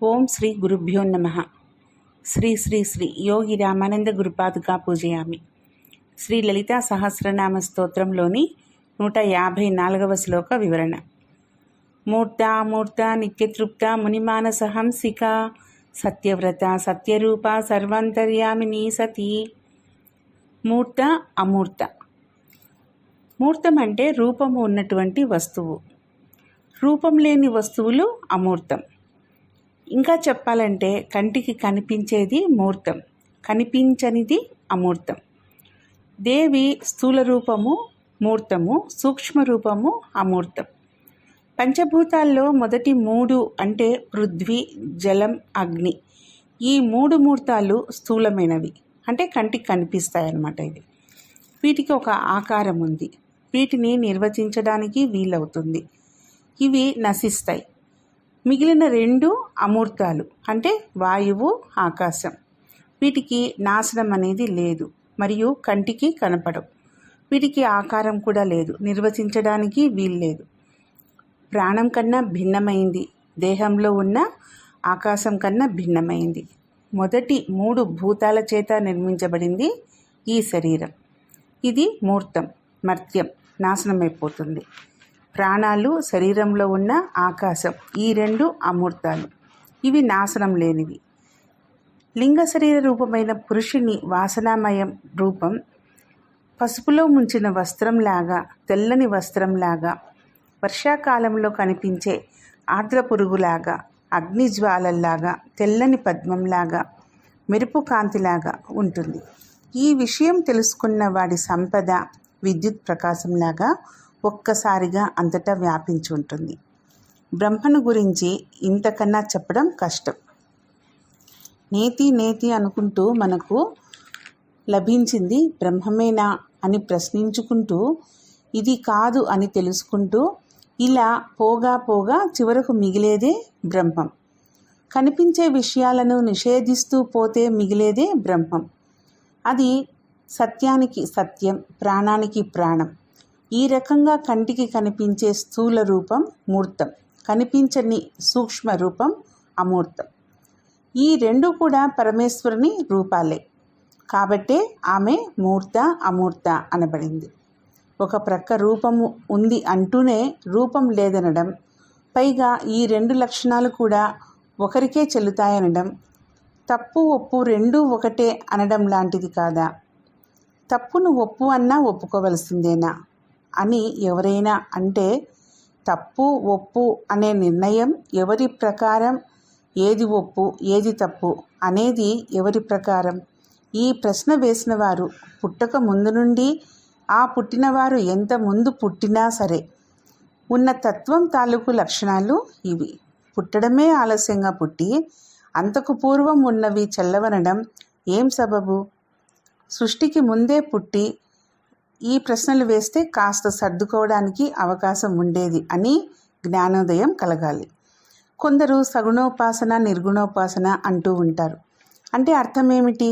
ఓం శ్రీ గురుభ్యో నమః. శ్రీ శ్రీ శ్రీ యోగి రామానంద గురుపాదుకా పూజయామి. శ్రీ లలితా సహస్రనామ స్తోత్రంలోని 154వ శ్లోక వివరణ. మూర్త నిత్యతృప్త మునిమానసహంసిక సత్యవ్రత సత్యరూప సర్వాంతర్యామిని సతీ. మూర్త అమూర్త. మూర్తం అంటే రూపము ఉన్నటువంటి వస్తువు. రూపం లేని వస్తువులు అమూర్తం. ఇంకా చెప్పాలంటే కంటికి కనిపించేది మూర్తం, కనిపించనిది అమూర్తం. దేవి స్థూల రూపము మూర్తము, సూక్ష్మ రూపము అమూర్తం. పంచభూతాల్లో మొదటి 3 అంటే పృథ్వీ, జలం, అగ్ని. ఈ 3 మూర్తాలు స్థూలమైనవి, అంటే కంటికి కనిపిస్తాయి అన్నమాట. వీటికి ఒక ఆకారం ఉంది. వీటిని నిర్వచించడానికి వీలవుతుంది. ఇవి నశిస్తాయి. మిగిలిన 2 అమూర్తాలు అంటే వాయువు, ఆకాశం. వీటికి నాశనం అనేది లేదు మరియు కంటికి కనపడవు. వీటికి ఆకారం కూడా లేదు, నిర్వచించడానికి వీల్లేదు. ప్రాణం కన్నా భిన్నమైంది, దేహంలో ఉన్న ఆకాశం కన్నా భిన్నమైంది. మొదటి 3 భూతాల చేత నిర్మించబడింది ఈ శరీరం. ఇది మూర్తం, మర్త్యం, నాశనమైపోతుంది. ప్రాణాలు, శరీరంలో ఉన్న ఆకాశం, ఈ 2 అమూర్తాలు. ఇవి నాశనం లేనివి. లింగ శరీర రూపమైన పురుషుని వాసనామయం రూపం పసుపులో ముంచిన వస్త్రంలాగా, తెల్లని వస్త్రంలాగా, వర్షాకాలంలో కనిపించే ఆర్ద్ర పురుగులాగా, అగ్నిజ్వాలల్లాగా, తెల్లని పద్మంలాగా, మెరుపు కాంతిలాగా ఉంటుంది. ఈ విషయం తెలుసుకున్న వాడి సంపద విద్యుత్ ప్రకాశంలాగా ఒక్కసారిగా అంతటా వ్యాపించి ఉంటుంది. బ్రహ్మను గురించి ఇంతకన్నా చెప్పడం కష్టం. నేతి అనుకుంటూ మనకు లభించింది బ్రహ్మమేనా అని ప్రశ్నించుకుంటూ, ఇది కాదు అని తెలుసుకుంటూ, ఇలా పోగా చివరకు మిగిలేదే బ్రహ్మం. కనిపించే విషయాలను నిషేధిస్తూ పోతే మిగిలేదే బ్రహ్మం. అది సత్యానికి సత్యం, ప్రాణానికి ప్రాణం. ఈ రకంగా కంటికి కనిపించే స్థూల రూపం మూర్తం, కనిపించని సూక్ష్మ రూపం అమూర్తం. ఈ 2 కూడా పరమేశ్వరుని రూపాలే. కాబట్టే ఆమె మూర్త, అమూర్త అనబడింది. ఒక ప్రక్క రూపము ఉంది అంటూనే రూపం లేదనడం, పైగా ఈ 2 లక్షణాలు కూడా ఒకరికే చెల్లుతాయనడం, తప్పు ఒప్పు 2 ఒకటే అనడం లాంటిది కాదా? తప్పును ఒప్పు అన్నా ఒప్పుకోవలసిందేనా అని ఎవరైనా అంటే, తప్పు ఒప్పు అనే నిర్ణయం ఎవరి ప్రకారం, ఏది ఒప్పు ఏది తప్పు అనేది ఎవరి ప్రకారం? ఈ ప్రశ్న వేసిన వారు పుట్టక ముందు నుండి, ఆ పుట్టినవారు ఎంత ముందు పుట్టినా సరే ఉన్న తత్వం తాలూకు లక్షణాలు ఇవి. పుట్టడమే ఆలస్యంగా పుట్టి అంతకు పూర్వం ఉన్నవి చెల్లవనడం ఏం సబబు? సృష్టికి ముందే పుట్టి ఈ ప్రశ్నలు వేస్తే కాస్త సర్దుకోవడానికి అవకాశం ఉండేది అని జ్ఞానోదయం కలగాలి. కొందరు సగుణోపాసన, నిర్గుణోపాసన అంటూ ఉంటారు. అంటే అర్థం ఏమిటి?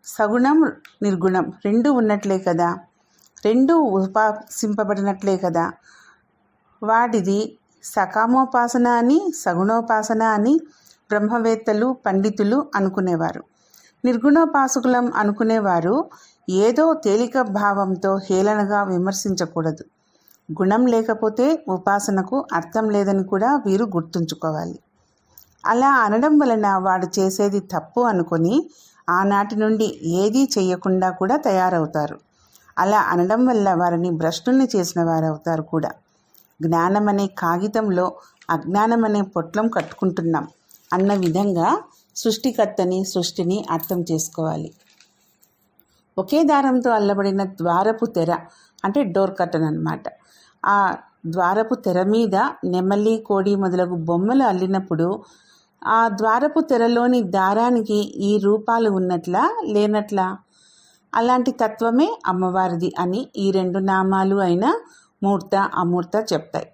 సగుణం, నిర్గుణం 2 ఉన్నట్లే కదా, 2 ఉపాసింపబడినట్లే కదా. వాడిది సకామోపాసన అని, సగుణోపాసన అని బ్రహ్మవేత్తలు, పండితులు అనుకునేవారు. నిర్గుణోపాసకులం అనుకునేవారు ఏదో తేలిక భావంతో హేళనగా విమర్శించకూడదు. గుణం లేకపోతే ఉపాసనకు అర్థం లేదని కూడా వీరు గుర్తుంచుకోవాలి. అలా అనడం వలన వాడు చేసేది తప్పు అనుకొని ఆనాటి నుండి ఏదీ చేయకుండా కూడా తయారవుతారు. అలా అనడం వల్ల వారిని భ్రష్టుల్ని చేసిన వారు అవుతారు కూడా. జ్ఞానం అనే కాగితంలో అజ్ఞానం అనే పొట్లం కట్టుకుంటున్నాం అన్న విధంగా సృష్టిని అర్థం చేసుకోవాలి. ఒకే దారంతో అల్లబడిన ద్వారపు తెర అంటే డోర్ కర్టన్ అన్నమాట. ఆ ద్వారపు తెర మీద నెమలి, కోడి మొదలగు బొమ్మలు అల్లినప్పుడు ఆ ద్వారపు తెరలోని దారానికి ఈ రూపాలు ఉన్నట్లా లేనట్లా? అలాంటి తత్వమే అమ్మవారిది అని ఈ 2 నామాలు అయిన మూర్త, అమూర్త చెప్తాయి.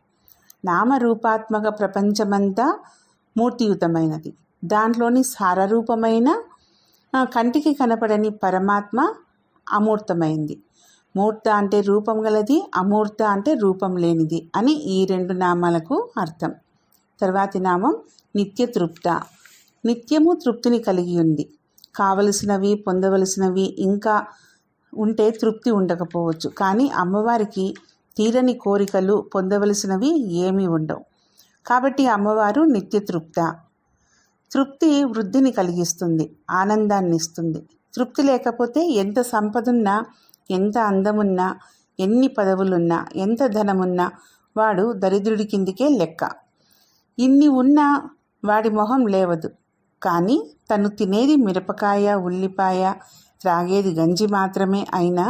నామరూపాత్మక ప్రపంచమంతా మూర్తియుతమైనది. దాంట్లోని సారరూపమైన కంటికి కనపడని పరమాత్మ అమూర్తమైంది. మూర్త అంటే రూపం గలది, అమూర్త అంటే రూపం లేనిది అని ఈ 2 నామాలకు అర్థం. తర్వాతి నామం నిత్యతృప్త. నిత్యము తృప్తిని కలిగి ఉంది. కావలసినవి పొందవలసినవి ఇంకా ఉంటే తృప్తి ఉండకపోవచ్చు, కానీ అమ్మవారికి తీరని కోరికలు పొందవలసినవి ఏమీ ఉండవు. కాబట్టి అమ్మవారు నిత్య తృప్త. తృప్తి వృద్ధిని కలిగిస్తుంది, ఆనందాన్ని ఇస్తుంది. తృప్తి లేకపోతే ఎంత సంపదున్నా, ఎంత అందమున్నా, ఎన్ని పదవులున్నా, ఎంత ధనమున్నా వాడు దరిద్రుడి కిందికే లెక్క. ఇన్ని ఉన్నా వాడి మొహం లేవదు. కానీ తను తినేది మిరపకాయ, ఉల్లిపాయ, త్రాగేది గంజి మాత్రమే అయినా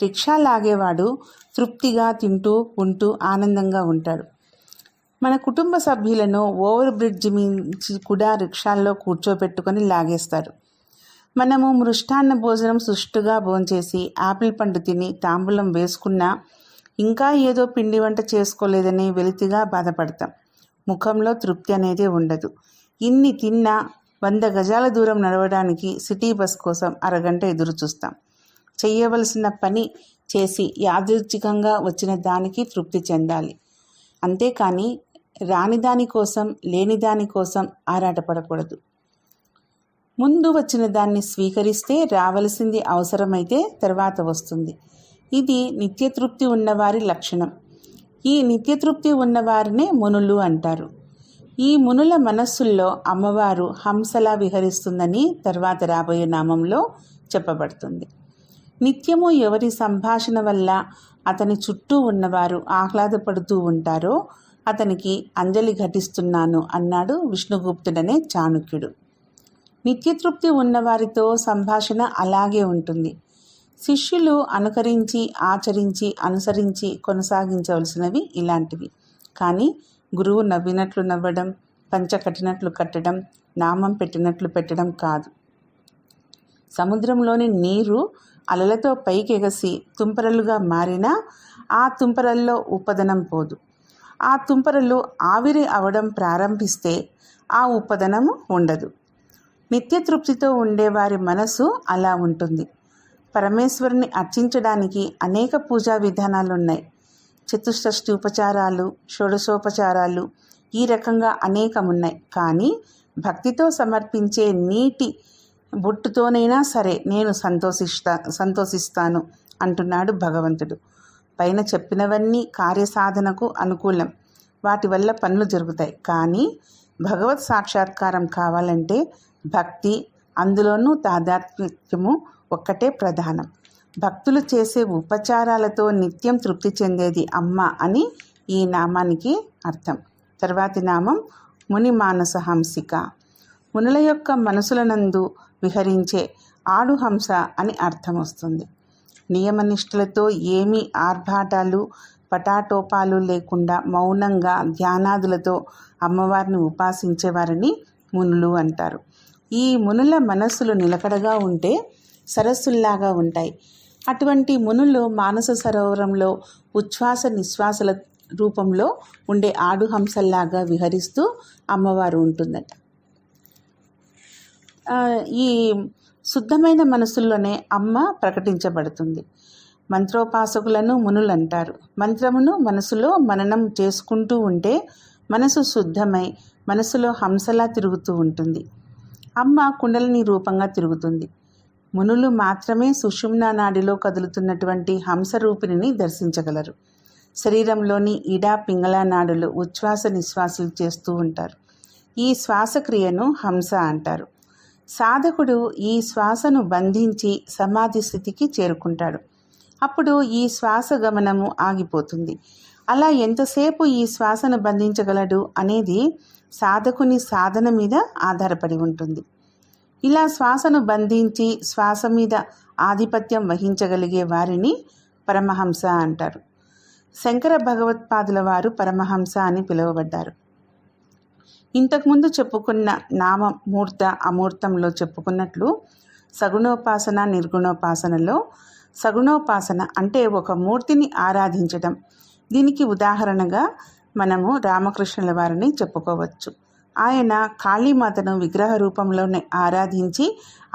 రిక్షా లాగేవాడు తృప్తిగా తింటూ ఉంటూ ఆనందంగా ఉంటాడు. మన కుటుంబ సభ్యులను ఓవర్ బ్రిడ్జ్ మించి కూడా రిక్షాల్లో కూర్చోబెట్టుకొని లాగేస్తారు. మనము మృష్టాన్న భోజనం సుష్టుగా భోంచేసి యాపిల్ పండు తిని తాంబూలం వేసుకున్నా ఇంకా ఏదో పిండి వంట చేసుకోలేదని వెలితిగా బాధపడతాం. ముఖంలో తృప్తి అనేది ఉండదు. ఇన్ని తిన్నా 100 గజాల దూరం నడవడానికి సిటీ బస్ కోసం అరగంట ఎదురు చూస్తాం. చెయ్యవలసిన పని చేసి యాదృచ్ఛికంగా వచ్చిన దానికి తృప్తి చెందాలి. అంతేకాని రాని దానికోసం, లేని దానికోసం ఆరాటపడకూడదు. ముందు వచ్చిన దాన్ని స్వీకరిస్తే రావలసింది అవసరమైతే తర్వాత వస్తుంది. ఇది నిత్యతృప్తి ఉన్నవారి లక్షణం. ఈ నిత్యతృప్తి ఉన్నవారినే మునులు అంటారు. ఈ మునుల మనస్సుల్లో అమ్మవారు హంసలా విహరిస్తుందని తర్వాత రాబోయే నామంలో చెప్పబడుతుంది. నిత్యము ఎవరి సంభాషణ వల్ల అతని చుట్టూ ఉన్నవారు ఆహ్లాదపడుతూ ఉంటారో అతనికి అంజలి ఘటిస్తున్నాను అన్నాడు విష్ణుగుప్తుడనే చాణుక్యుడు. నిత్యతృప్తి ఉన్నవారితో సంభాషణ అలాగే ఉంటుంది. శిష్యులు అనుకరించి, ఆచరించి, అనుసరించి కొనసాగించవలసినవి ఇలాంటివి. కానీ గురువు నవ్వినట్లు నవ్వడం, పంచ కట్టినట్లు కట్టడం, నామం పెట్టినట్లు పెట్టడం కాదు. సముద్రంలోని నీరు అలలతో పైకెగసి తుంపరలుగా మారినా ఆ తుంపరల్లో ఉప్పదనం పోదు. ఆ తుంపరలు ఆవిరి అవడం ప్రారంభిస్తే ఆ ఉప్పదనము ఉండదు. నిత్యతృప్తితో ఉండేవారి మనసు అలా ఉంటుంది. పరమేశ్వరుని అర్చించడానికి అనేక పూజా విధానాలున్నాయి. చతుషష్ఠి ఉపచారాలు, షోడశోపచారాలు, ఈ రకంగా అనేకమున్నాయి. కానీ భక్తితో సమర్పించే నీటి బొట్టుతోనైనా సరే నేను సంతోషిస్తాను అంటున్నాడు భగవంతుడు. పైన చెప్పినవన్నీ కార్యసాధనకు అనుకూలం. వాటి వల్ల పనులు జరుగుతాయి. కానీ భగవత్ సాక్షాత్కారం కావాలంటే భక్తి, అందులోనూ తాదాత్మ్యము ఒక్కటే ప్రధానం. భక్తులు చేసే ఉపచారాలతో నిత్యం తృప్తి చెందేది అమ్మ అని ఈ నామానికి అర్థం. తర్వాతి నామం ముని మానస హంసిక. మునుల యొక్క మనసులనందు విహరించే ఆడుహంస అని అర్థం వస్తుంది. నియమనిష్టలతో ఏమీ ఆర్భాటాలు పటాటోపాలు లేకుండా మౌనంగా ధ్యానాదులతో అమ్మవారిని ఉపాసించేవారిని మునులు అంటారు. ఈ మునుల మనస్సులు నిలకడగా ఉంటే సరస్సుల్లాగా ఉంటాయి. అటువంటి మునులు మానస సరోవరంలో ఉచ్ఛ్వాస నిశ్వాసల రూపంలో ఉండే ఆడుహంసల్లాగా విహరిస్తూ అమ్మవారు ఉంటుందట. ఈ శుద్ధమైన మనసుల్లోనే అమ్మ ప్రకటించబడుతుంది. మంత్రోపాసకులను మునులు అంటారు. మంత్రమును మనసులో మననం చేసుకుంటూ ఉంటే మనసు శుద్ధమై మనసులో హంసలా తిరుగుతూ ఉంటుంది. అమ్మ కుండలిని రూపంగా తిరుగుతుంది. మునులు మాత్రమే సుషుమ్నా నాడిలో కదులుతున్నటువంటి హంస రూపిణిని దర్శించగలరు. శరీరంలోని ఇడా పింగళ నాడులు ఉచ్ఛ్వాస నిశ్వాసాలు చేస్తూ ఉంటారు. ఈ శ్వాసక్రియను హంస అంటారు. సాధకుడు ఈ శ్వాసను బంధించి సమాధి స్థితికి చేరుకుంటాడు. అప్పుడు ఈ శ్వాస గమనము ఆగిపోతుంది. అలా ఎంతసేపు ఈ శ్వాసను బంధించగలడు అనేది సాధకుని సాధన మీద ఆధారపడి ఉంటుంది. ఇలా శ్వాసను బంధించి శ్వాస మీద ఆధిపత్యం వహించగలిగే వారిని పరమహంస అంటారు. శంకర భగవత్పాదుల వారు పరమహంస అని పిలువబడ్డారు. ఇంతకుముందు చెప్పుకున్న నామం మూర్త అమూర్తంలో చెప్పుకున్నట్లు సగుణోపాసన నిర్గుణోపాసనలో సగుణోపాసన అంటే ఒక మూర్తిని ఆరాధించడం. దీనికి ఉదాహరణగా మనము రామకృష్ణుల వారిని చెప్పుకోవచ్చు. ఆయన కాళీమాతను విగ్రహ రూపంలోనే ఆరాధించి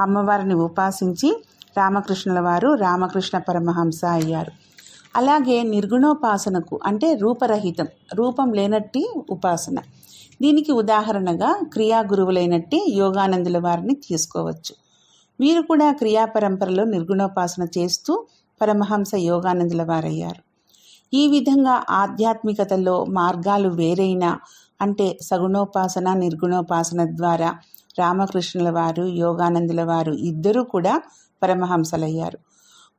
అమ్మవారిని ఉపాసించి రామకృష్ణుల వారు రామకృష్ణ పరమహంస అయ్యారు. అలాగే నిర్గుణోపాసనకు అంటే రూపరహితం, రూపం లేనట్టి ఉపాసన. దీనికి ఉదాహరణగా క్రియా గురువులైనట్టే యోగానందుల వారిని తీసుకోవచ్చు. వీరు కూడా క్రియా పరంపరలో నిర్గుణోపాసన చేస్తూ పరమహంస యోగానందుల వారయ్యారు. ఈ విధంగా ఆధ్యాత్మికతలో మార్గాలు వేరైనా అంటే సగుణోపాసన నిర్గుణోపాసన ద్వారా రామకృష్ణుల వారు యోగానందుల వారు ఇద్దరూ కూడా పరమహంసలయ్యారు.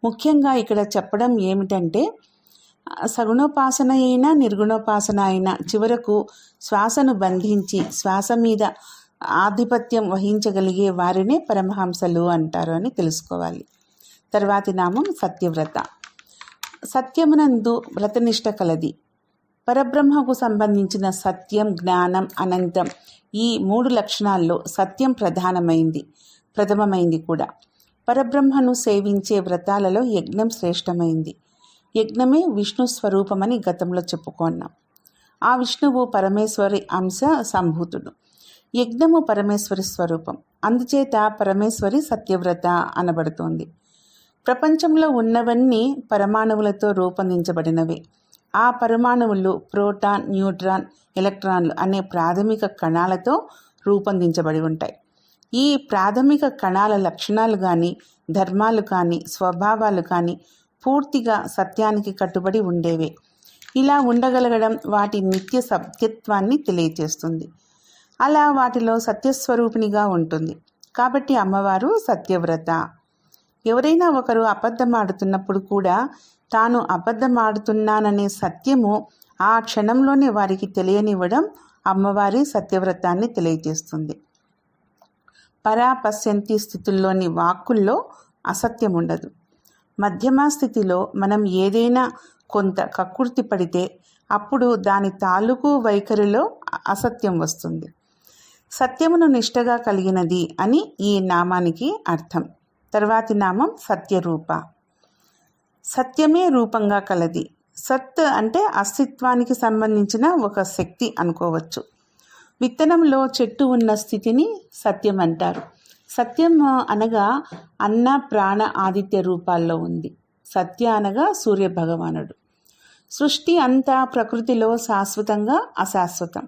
ముఖ్యంగా ఇక్కడ చెప్పడం ఏమిటంటే సగుణోపాసన అయినా నిర్గుణోపాసన అయినా చివరకు శ్వాసను బంధించి శ్వాస మీద ఆధిపత్యం వహించగలిగే వారినే పరమహంసలు అంటారు అని తెలుసుకోవాలి. తర్వాతి నామం సత్యవ్రత. సత్యమునందు వ్రతనిష్ట కలది. పరబ్రహ్మకు సంబంధించిన సత్యం, జ్ఞానం, అనంతం ఈ 3 లక్షణాల్లో సత్యం ప్రథమమైంది కూడా. పరబ్రహ్మను సేవించే వ్రతాలలో యజ్ఞం శ్రేష్టమైంది. యజ్ఞమే విష్ణు స్వరూపమని గతంలో చెప్పుకున్నాం. ఆ విష్ణువు పరమేశ్వరి అంశ సంభూతుడు. యజ్ఞము పరమేశ్వరి స్వరూపం. అందుచేత పరమేశ్వరి సత్యవ్రత అనబడుతోంది. ప్రపంచంలో ఉన్నవన్నీ పరమాణువులతో రూపొందించబడినవే. ఆ పరమాణువులు ప్రోటాన్, న్యూట్రాన్, ఎలక్ట్రాన్లు అనే ప్రాథమిక కణాలతో రూపొందించబడి ఉంటాయి. ఈ ప్రాథమిక కణాల లక్షణాలు కానీ, ధర్మాలు కానీ, స్వభావాలు కానీ పూర్తిగా సత్యానికి కట్టుబడి ఉండేవే. ఇలా ఉండగలగడం వాటి నిత్య సత్యత్వాన్ని తెలియచేస్తుంది. అలా వాటిలో సత్యస్వరూపిణిగా ఉంటుంది. కాబట్టి అమ్మవారు సత్యవ్రత. ఎవరైనా ఒకరు అబద్ధమాడుతున్నప్పుడు కూడా తాను అబద్ధమాడుతున్నాననే సత్యము ఆ క్షణంలోనే వారికి తెలియనివ్వడం అమ్మవారి సత్యవ్రతాన్ని తెలియజేస్తుంది. పరాపశ్యంతి స్థితుల్లోని వాక్కుల్లో అసత్యం ఉండదు. మధ్యమ స్థితిలో మనం ఏదైనా కొంత కక్కుర్తి పడితే అప్పుడు దాని తాలూకు వైఖరిలో అసత్యం వస్తుంది. సత్యమును నిష్టగా కలిగినది అని ఈ నామానికి అర్థం. తర్వాతి నామం సత్యరూప. సత్యమే రూపంగా కలది. సత్ అంటే అస్తిత్వానికి సంబంధించిన ఒక శక్తి అనుకోవచ్చు. విత్తనంలో చెట్టు ఉన్న స్థితిని సత్యం అంటారు. సత్యం అనగా అన్న, ప్రాణ, ఆదిత్య రూపాల్లో ఉంది. సత్య అనగా సూర్య భగవానుడు. సృష్టి అంతా ప్రకృతిలో శాశ్వతంగా అశాశ్వతం.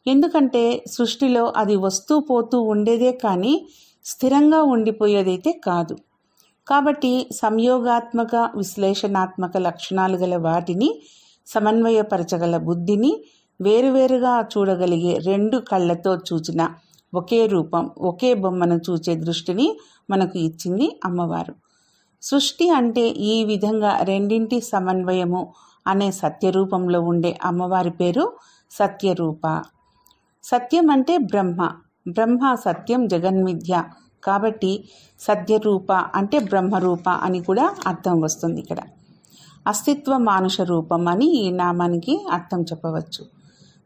ఎందుకంటే సృష్టిలో అది వస్తూ పోతూ ఉండేదే కానీ స్థిరంగా ఉండిపోయేదైతే కాదు. కాబట్టి సంయోగాత్మక, విశ్లేషణాత్మక లక్షణాలు గల వాటిని సమన్వయపరచగల బుద్ధిని, వేరువేరుగా చూడగలిగే 2 కళ్ళతో చూచిన ఒకే రూపం, ఒకే బొమ్మను చూచే దృష్టిని మనకు ఇచ్చింది అమ్మవారు. సృష్టి అంటే ఈ విధంగా రెండింటి సమన్వయము అనే సత్యరూపంలో ఉండే అమ్మవారి పేరు సత్యరూప. సత్యం అంటే బ్రహ్మ. బ్రహ్మ సత్యం జగన్మిథ్య. కాబట్టి సత్యరూప అంటే బ్రహ్మరూప అని కూడా అర్థం వస్తుంది. ఇక్కడ అస్తిత్వ మానుష రూపం అని ఈ నామానికి అర్థం చెప్పవచ్చు.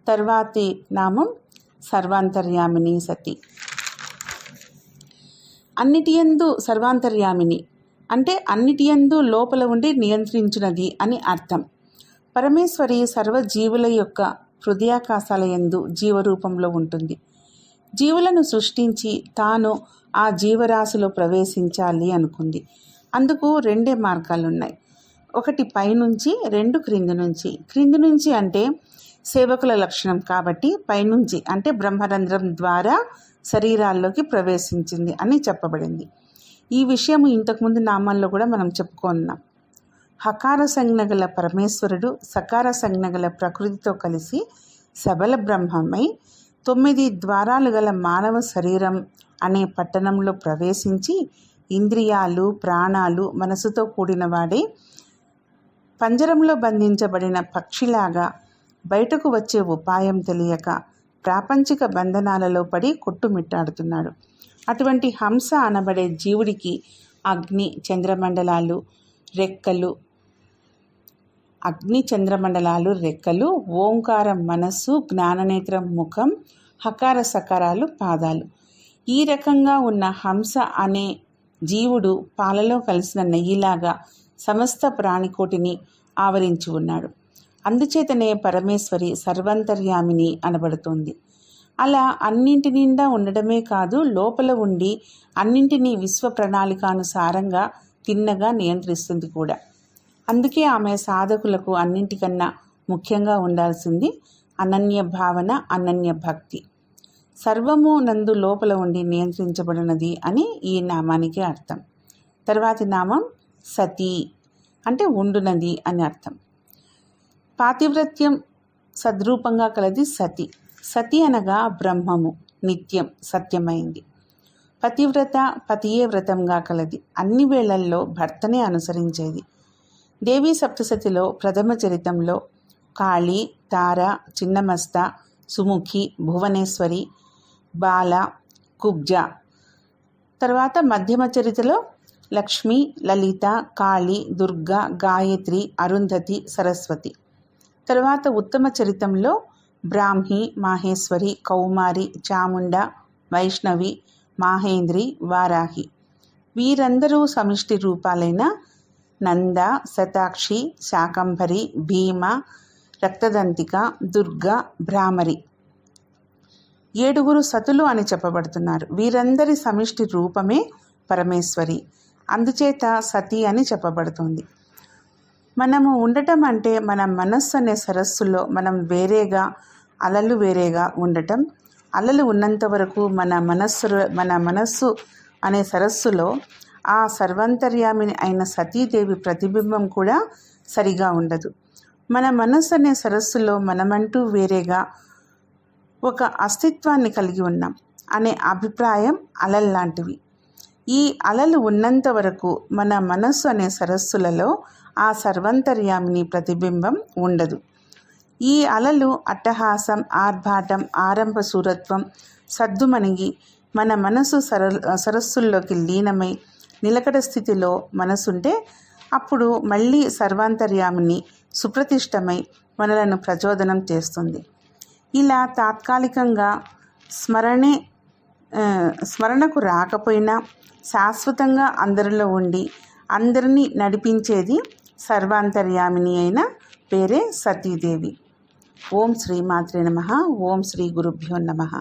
తర్వాతి నామం సర్వాంతర్యామిని సతి. అన్నిటియందు సర్వాంతర్యామిని అంటే అన్నిటియందు లోపల ఉండి నియంత్రించినది అని అర్థం. పరమేశ్వరి సర్వజీవుల యొక్క హృదయాకాశాల యందు జీవరూపంలో ఉంటుంది. జీవులను సృష్టించి తాను ఆ జీవరాశిలో ప్రవేశించాలి అనుకుంది. అందుకు 2 మార్గాలున్నాయి. ఒకటి పైనుంచి, 2 క్రింది నుంచి. క్రింది నుంచి అంటే సేవకుల లక్షణం కాబట్టి పైనుంచి అంటే బ్రహ్మరంధ్రం ద్వారా శరీరాల్లోకి ప్రవేశించింది అని చెప్పబడింది. ఈ విషయం ఇంతకుముందు నామాల్లో కూడా మనం చెప్పుకున్నాం. హకార సంజ్ఞ గల పరమేశ్వరుడు సకార సంజ్ఞ గల ప్రకృతితో కలిసి సబల బ్రహ్మమై 9 ద్వారాలు గల మానవ శరీరం అనే పట్టణంలో ప్రవేశించి ఇంద్రియాలు, ప్రాణాలు, మనసుతో కూడిన వాడే పంజరంలో బంధించబడిన పక్షిలాగా బయటకు వచ్చే ఉపాయం తెలియక ప్రాపంచిక బంధనాలలో పడి కొట్టుమిట్టాడుతున్నాడు. అటువంటి హంస అనబడే జీవుడికి అగ్ని చంద్రమండలాలు రెక్కలు, ఓంకారం మనస్సు, జ్ఞాననేత్రం ముఖం, హకార సకారాలు పాదాలు. ఈ రకంగా ఉన్న హంస అనే జీవుడు పాలలో కలిసిన నెయ్యిలాగా సమస్త ప్రాణికోటిని ఆవరించి ఉన్నాడు. అందుచేతనే పరమేశ్వరి సర్వాంతర్యామిని అనబడుతోంది. అలా అన్నింటి నిండా ఉండడమే కాదు, లోపల ఉండి అన్నింటినీ విశ్వ ప్రణాళికానుసారంగా తిన్నగా నియంత్రిస్తుంది కూడా. అందుకే ఆమె సాధకులకు అన్నింటికన్నా ముఖ్యంగా ఉండాల్సింది అనన్య భావన, అనన్య భక్తి. సర్వము నందు లోపల ఉండి నియంత్రించబడినది అని ఈ నామానికి అర్థం. తర్వాతి నామం సతీ అంటే ఉండునది అని అర్థం. పాతివ్రత్యం సద్రూపంగా కలది సతి. సతి అనగా బ్రహ్మము, నిత్యం, సత్యమైంది. పతివ్రత పతియే వ్రతంగా కలది, అన్ని వేళల్లో భర్తనే అనుసరించేది. దేవీ సప్తసతిలో ప్రథమ చరితంలో కాళీ, తార, చిన్నమస్త, సుముఖి, భువనేశ్వరి, బాల, కుబ్జ. తర్వాత మధ్యమ చరితలో లక్ష్మి, లలిత, కాళి, దుర్గా, గాయత్రి, అరుంధతి, సరస్వతి. తర్వాత ఉత్తమ చరితంలో బ్రాహ్మి, మాహేశ్వరి, కౌమారి, చాముండ, వైష్ణవి, మాహేంద్రి, వారాహి. వీరందరూ సమిష్టి రూపాలైన నంద, శతాక్షి, శాకంభరి, భీమ, రక్తదంతిక, దుర్గా, భ్రామరి. 7 సతులు అని చెప్పబడుతున్నారు. వీరందరి సమిష్టి రూపమే పరమేశ్వరి. అందుచేత సతి అని చెప్పబడుతుంది. మనము ఉండటం అంటే మన మనస్సు అనే సరస్సులో మనం వేరేగా, అలలు వేరేగా ఉండటం. అలలు ఉన్నంత వరకు మన మనస్సు అనే సరస్సులో ఆ సర్వాంతర్యామిని అయిన సతీదేవి ప్రతిబింబం కూడా సరిగా ఉండదు. మన మనస్సు అనే సరస్సులో మనమంటూ వేరేగా ఒక అస్తిత్వాన్ని కలిగి ఉన్నాం అనే అభిప్రాయం అలల్లాంటివి. ఈ అలలు ఉన్నంత వరకు మన మనస్సు అనే సరస్సులలో ఆ సర్వాంతర్యామిని ప్రతిబింబం ఉండదు. ఈ అలలు అట్టహాసం, ఆర్భాటం, ఆరంభ శూరత్వం సద్దుమణిగి మన మనసు సరస్సుల్లోకి లీనమై నిలకడ స్థితిలో మనసుంటే అప్పుడు మళ్ళీ సర్వాంతర్యామిని సుప్రతిష్టమై మనలను ప్రచోదనం చేస్తుంది. ఇలా తాత్కాలికంగా స్మరణకు రాకపోయినా శాశ్వతంగా అందరిలో ఉండి అందరినీ నడిపించేది సర్వాంతర్యామిని అయిన పేరే సతీదేవి. ఓం శ్రీమాత్రే నమః. ఓం శ్రీ గురుభ్యో నమః.